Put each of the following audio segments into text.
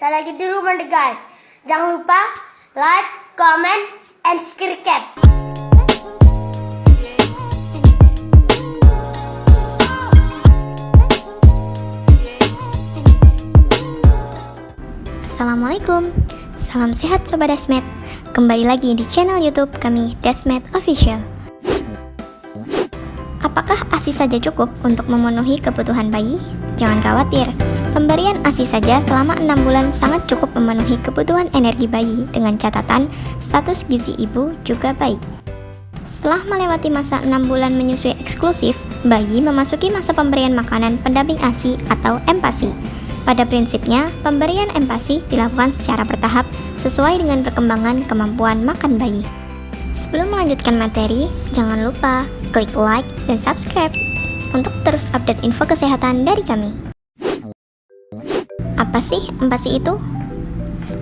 Saya lagi di rumah deh guys. Jangan lupa like, comment, and subscribe. Assalamualaikum, salam sehat Sobat Desmet. Kembali lagi di channel YouTube kami, Desmet Official. Apakah ASI saja cukup untuk memenuhi kebutuhan bayi? Jangan khawatir, pemberian ASI saja selama 6 bulan sangat cukup memenuhi kebutuhan energi bayi dengan catatan status gizi ibu juga baik. Setelah melewati masa 6 bulan menyusui eksklusif, bayi memasuki masa pemberian makanan pendamping ASI atau MPASI. Pada prinsipnya, pemberian MPASI dilakukan secara bertahap sesuai dengan perkembangan kemampuan makan bayi. Sebelum melanjutkan materi, jangan lupa klik like dan subscribe untuk terus update info kesehatan dari kami. Apa sih MPASI itu?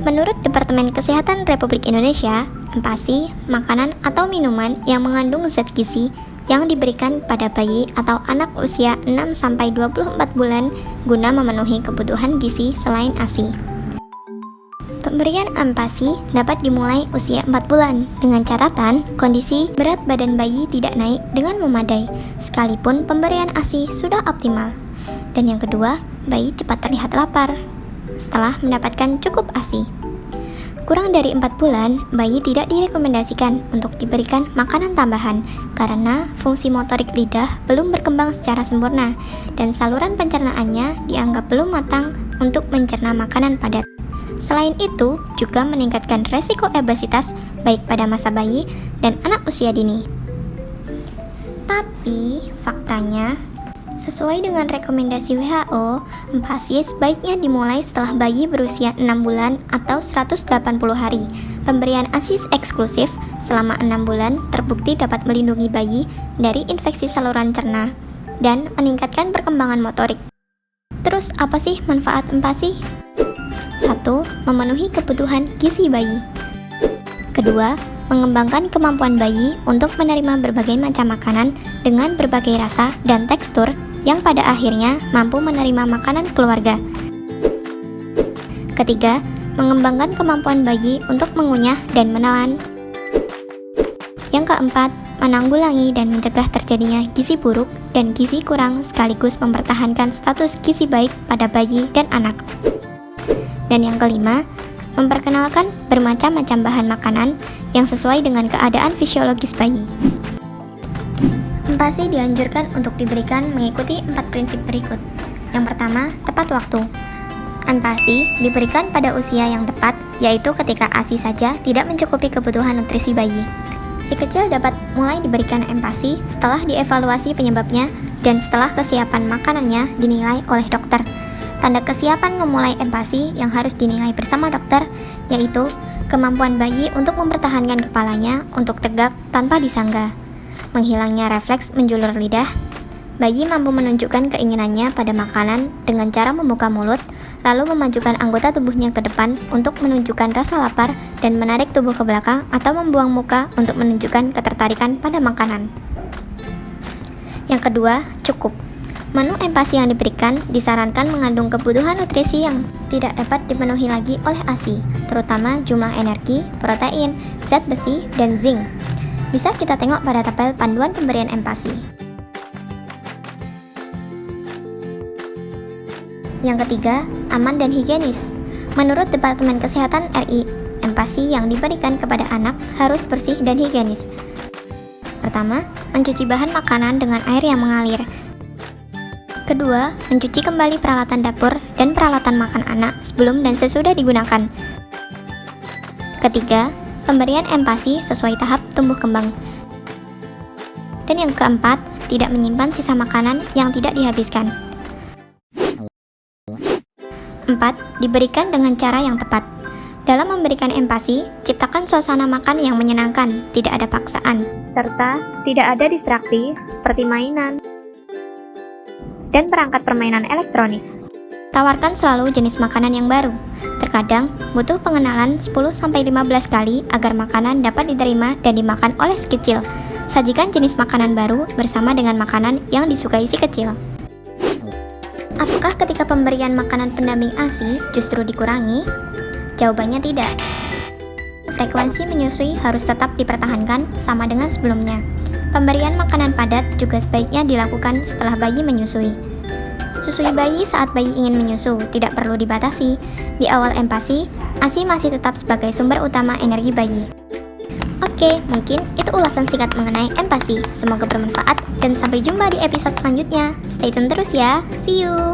Menurut Departemen Kesehatan Republik Indonesia, MPASI makanan atau minuman yang mengandung zat gizi yang diberikan pada bayi atau anak usia 6-24 bulan guna memenuhi kebutuhan gizi selain ASI. Pemberian MPASI dapat dimulai usia 4 bulan dengan catatan kondisi berat badan bayi tidak naik dengan memadai sekalipun pemberian ASI sudah optimal. Dan yang kedua, bayi cepat terlihat lapar setelah mendapatkan cukup ASI. Kurang dari 4 bulan, bayi tidak direkomendasikan untuk diberikan makanan tambahan karena fungsi motorik lidah belum berkembang secara sempurna dan saluran pencernaannya dianggap belum matang untuk mencerna makanan padat. Selain itu, juga meningkatkan resiko obesitas baik pada masa bayi dan anak usia dini. Tapi, faktanya, sesuai dengan rekomendasi WHO, MPASI sebaiknya dimulai setelah bayi berusia 6 bulan atau 180 hari. Pemberian ASI eksklusif selama 6 bulan terbukti dapat melindungi bayi dari infeksi saluran cerna dan meningkatkan perkembangan motorik. Terus apa sih manfaat MPASI? 1. Memenuhi kebutuhan gizi bayi. Kedua, mengembangkan kemampuan bayi untuk menerima berbagai macam makanan dengan berbagai rasa dan tekstur yang pada akhirnya mampu menerima makanan keluarga. Ketiga, mengembangkan kemampuan bayi untuk mengunyah dan menelan. Yang keempat, menanggulangi dan mencegah terjadinya gizi buruk dan gizi kurang sekaligus mempertahankan status gizi baik pada bayi dan anak. Dan yang kelima, memperkenalkan bermacam-macam bahan makanan yang sesuai dengan keadaan fisiologis bayi. MPASI dianjurkan untuk diberikan mengikuti 4 prinsip berikut. Yang pertama, tepat waktu. MPASI diberikan pada usia yang tepat, yaitu ketika ASI saja tidak mencukupi kebutuhan nutrisi bayi. Si kecil dapat mulai diberikan MPASI setelah dievaluasi penyebabnya dan setelah kesiapan makanannya dinilai oleh dokter. Tanda kesiapan memulai MPASI yang harus dinilai bersama dokter, yaitu kemampuan bayi untuk mempertahankan kepalanya untuk tegak tanpa disangga, menghilangnya refleks menjulur lidah, bayi mampu menunjukkan keinginannya pada makanan dengan cara membuka mulut, lalu memajukan anggota tubuhnya ke depan untuk menunjukkan rasa lapar dan menarik tubuh ke belakang atau membuang muka untuk menunjukkan ketertarikan pada makanan. Yang kedua, cukup. Menu MPASI yang diberikan disarankan mengandung kebutuhan nutrisi yang tidak dapat dipenuhi lagi oleh ASI, terutama jumlah energi, protein, zat besi, dan zinc. Bisa kita tengok pada tabel panduan pemberian MPASI. Yang ketiga, aman dan higienis. Menurut Departemen Kesehatan RI, MPASI yang diberikan kepada anak harus bersih dan higienis. Pertama, mencuci bahan makanan dengan air yang mengalir. Kedua, mencuci kembali peralatan dapur dan peralatan makan anak sebelum dan sesudah digunakan. Ketiga, pemberian MPASI sesuai tahap tumbuh kembang. Dan yang keempat, tidak menyimpan sisa makanan yang tidak dihabiskan. 4. Diberikan dengan cara yang tepat. Dalam memberikan MPASI, ciptakan suasana makan yang menyenangkan, tidak ada paksaan, serta tidak ada distraksi seperti mainan dan perangkat permainan elektronik. Tawarkan selalu jenis makanan yang baru. Terkadang butuh pengenalan 10-15 kali agar makanan dapat diterima dan dimakan oleh si kecil. Sajikan jenis makanan baru bersama dengan makanan yang disukai si kecil. Apakah ketika pemberian makanan pendamping ASI justru dikurangi? Jawabannya tidak. Frekuensi menyusui harus tetap dipertahankan sama dengan sebelumnya. Pemberian makanan padat juga sebaiknya dilakukan setelah bayi menyusui. Susui bayi saat bayi ingin menyusu tidak perlu dibatasi. Di awal empasi, ASI masih tetap sebagai sumber utama energi bayi. Oke, mungkin itu ulasan singkat mengenai empasi. Semoga bermanfaat dan sampai jumpa di episode selanjutnya. Stay tune terus ya. See you.